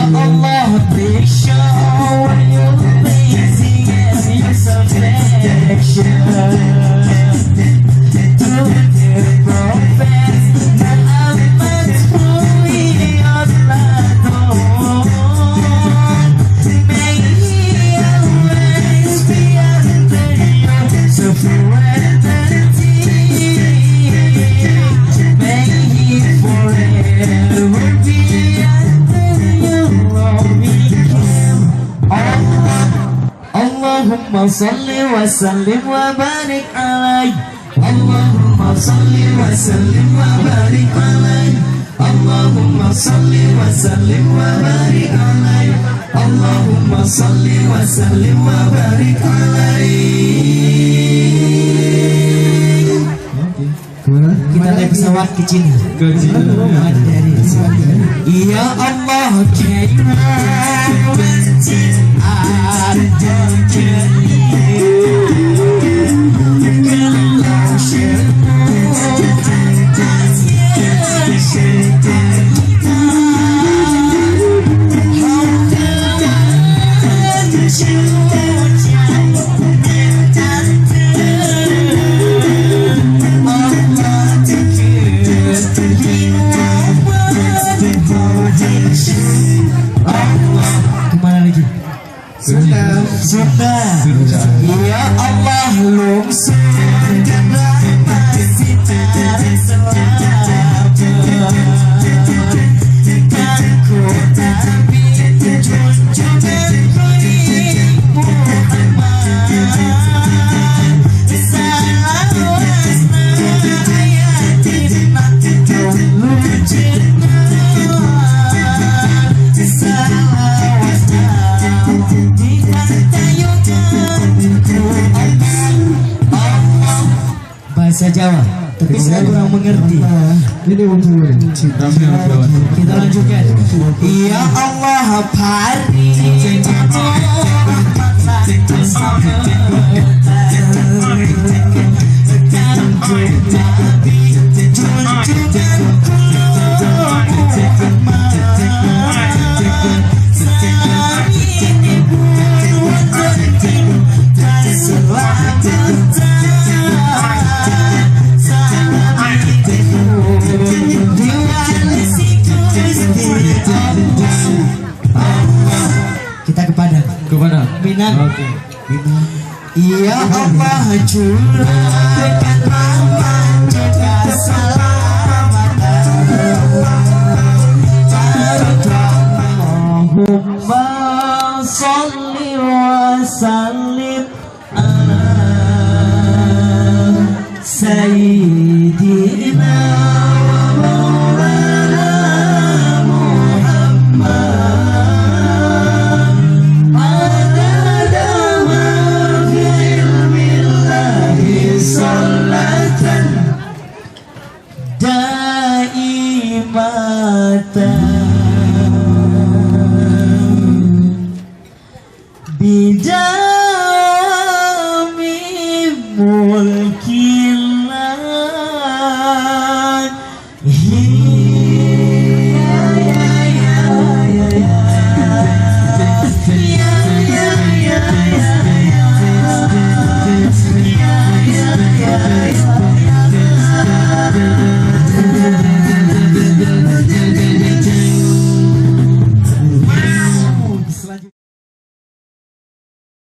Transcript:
Allah, please show your amazing and your affection to the prophets Muhammad fully Adonai. May he always be under your sovereignty. May he forever be under your loving care. Allahumma salli wa sallim wa barik alayhi. Allahumma salli wa sallim wa barik alayhi. Allahumma salli wa sallim wa barik alayhi. Allahumma salli wa sallim wa barik alayhi. Kita naik pesawat ke Cina. Ya Allah, kemana lagi? Sudah. Ya Allah, lumsurkan rahmat sinar selamat. Kan ku tabi junjungan Nabi Muhammad. Salawatna ayatina lujina. Bahasa Jawa, tapi saya kurang mengerti. Ini untuk Kita lanjutkan. Ya Allah, pari kita ke Padang. Minang. Oke. Ya Allah, curahkan rahmat juga Allahumma salli wa sallim ala sayyidina wa maulana Muhammad. Adada ma fi ilmillahi salatan daimatan bidami mulki